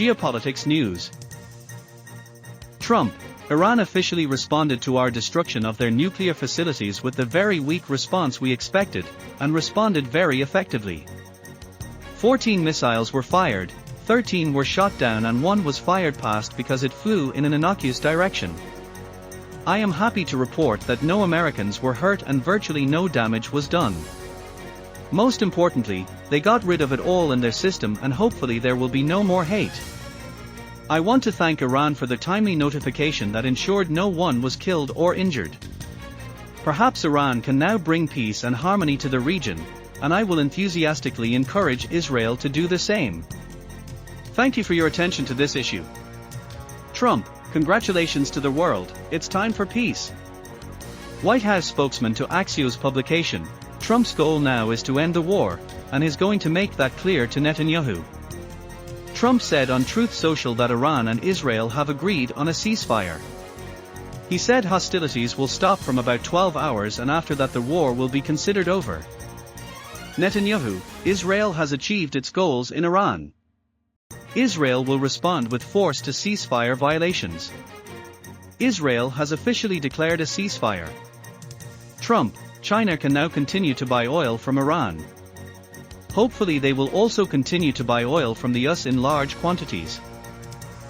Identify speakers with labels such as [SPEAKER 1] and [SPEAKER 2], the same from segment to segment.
[SPEAKER 1] Geopolitics News. Trump, Iran officially responded to our destruction of their nuclear facilities with the very weak response we expected, and responded very effectively. 14 missiles were fired, 13 were shot down and 1 was fired past because it flew in an innocuous direction. I am happy to report that no Americans were hurt and virtually no damage was done. Most importantly, they got rid of it all in their system and hopefully there will be no more hate. I want to thank Iran for the timely notification that ensured no one was killed or injured. Perhaps Iran can now bring peace and harmony to the region, and I will enthusiastically encourage Israel to do the same. Thank you for your attention to this issue. Trump, congratulations to the world, it's time for peace. White House spokesman to Axios publication, Trump's goal now is to end the war, and is going to make that clear to Netanyahu. Trump said on Truth Social that Iran and Israel have agreed on a ceasefire. He said hostilities will stop from about 12 hours and after that the war will be considered over. Netanyahu, Israel has achieved its goals in Iran. Israel will respond with force to ceasefire violations. Israel has officially declared a ceasefire. Trump, China can now continue to buy oil from Iran. Hopefully they will also continue to buy oil from the US in large quantities.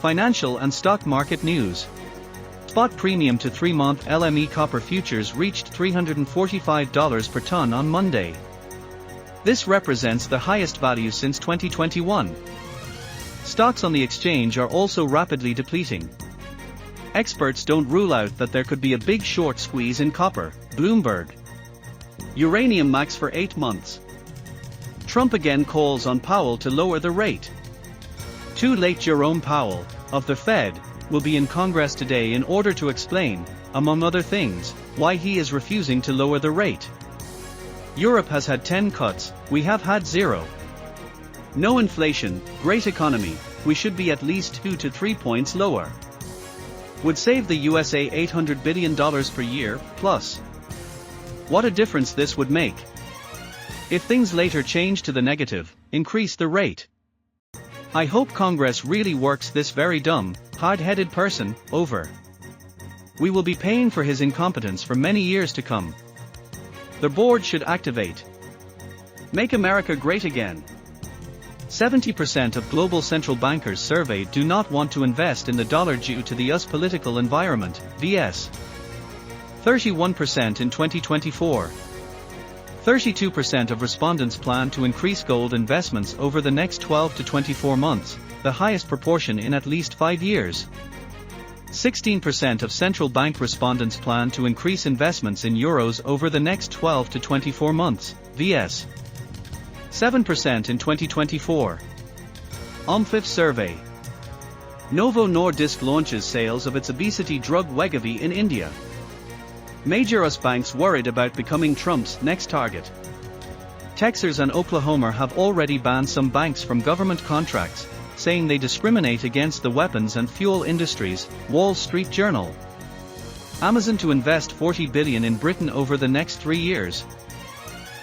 [SPEAKER 1] Financial and stock market news. Spot premium to 3-month LME copper futures reached $345 per ton on Monday. This represents the highest value since 2021. Stocks on the exchange are also rapidly depleting. Experts don't rule out that there could be a big short squeeze in copper. Bloomberg. Uranium max for 8 months. Trump again calls on Powell to lower the rate. Too late. Jerome Powell, of the Fed, will be in Congress today in order to explain, among other things, why he is refusing to lower the rate. Europe has had 10 cuts, we have had 0. No inflation, great economy, we should be at least 2 to 3 points lower. Would save the USA $800 billion per year, plus. What a difference this would make. If things later change to the negative, increase the rate. I hope Congress really works this very dumb, hard-headed person over. We will be paying for his incompetence for many years to come. The board should activate. Make America great again. 70% of global central bankers surveyed do not want to invest in the dollar due to the US political environment, vs. 31% in 2024. 32% of respondents plan to increase gold investments over the next 12 to 24 months, the highest proportion in at least 5 years. 16% of central bank respondents plan to increase investments in euros over the next 12 to 24 months, vs. 7% in 2024. OMFIF survey. Novo Nordisk launches sales of its obesity drug Wegovy in India. Major US banks worried about becoming Trump's next target. Texas and Oklahoma have already banned some banks from government contracts, saying they discriminate against the weapons and fuel industries, Wall Street Journal. Amazon to invest $40 billion in Britain over the next 3 years.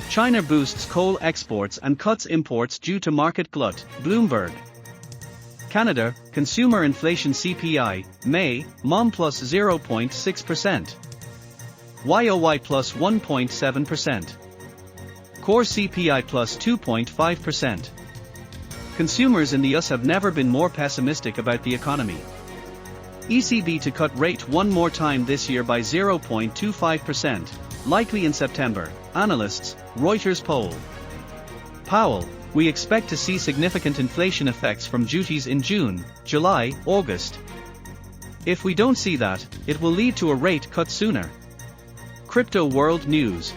[SPEAKER 1] China boosts coal exports and cuts imports due to market glut, Bloomberg. Canada, consumer inflation CPI, May, MOM plus 0.6%. YOY plus 1.7%. Core CPI plus 2.5%. Consumers in the US have never been more pessimistic about the economy. ECB to cut rate one more time this year by 0.25%, likely in September, analysts, Reuters poll. Powell, we expect to see significant inflation effects from duties in June, July, August. If we don't see that, it will lead to a rate cut sooner. Crypto World News.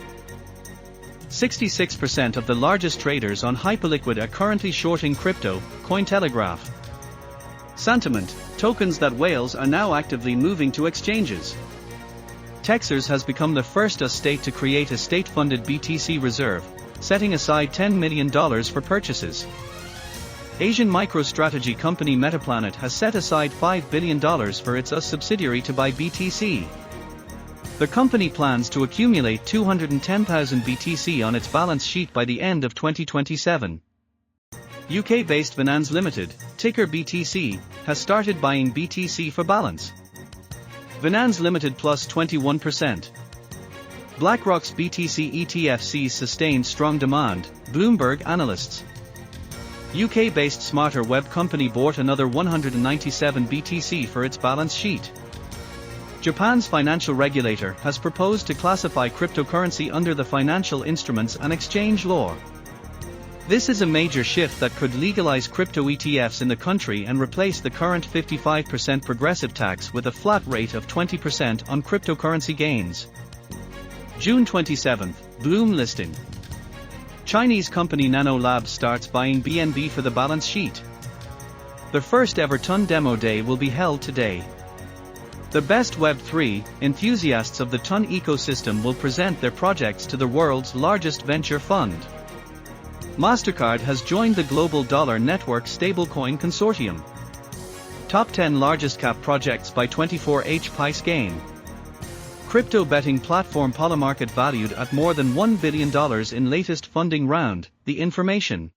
[SPEAKER 1] 66% of the largest traders on Hyperliquid are currently shorting crypto, Cointelegraph. Sentiment, tokens that whales are now actively moving to exchanges. Texas has become the first US state to create a state-funded BTC reserve, setting aside $10 million for purchases. Asian MicroStrategy company Metaplanet has set aside $5 billion for its US subsidiary to buy BTC. The company plans to accumulate 210,000 BTC on its balance sheet by the end of 2027. UK-based Finance Limited, ticker BTC, has started buying BTC for balance. Binance Limited plus 21%. BlackRock's BTC ETF sees sustained strong demand, Bloomberg analysts. UK-based Smarter Web company bought another 197 BTC for its balance sheet. Japan's financial regulator has proposed to classify cryptocurrency under the Financial Instruments and Exchange Law. This is a major shift that could legalize crypto ETFs in the country and replace the current 55% progressive tax with a flat rate of 20% on cryptocurrency gains. June 27, Bloom listing. Chinese company Nano Labs starts buying BNB for the balance sheet. The first ever Ton demo day will be held today. The best Web3 enthusiasts of the Ton ecosystem will present their projects to the world's largest venture fund. MasterCard has joined the Global Dollar Network Stablecoin Consortium. Top 10 largest cap projects by 24H price gain. Crypto betting platform Polymarket valued at more than $1 billion in latest funding round, The Information.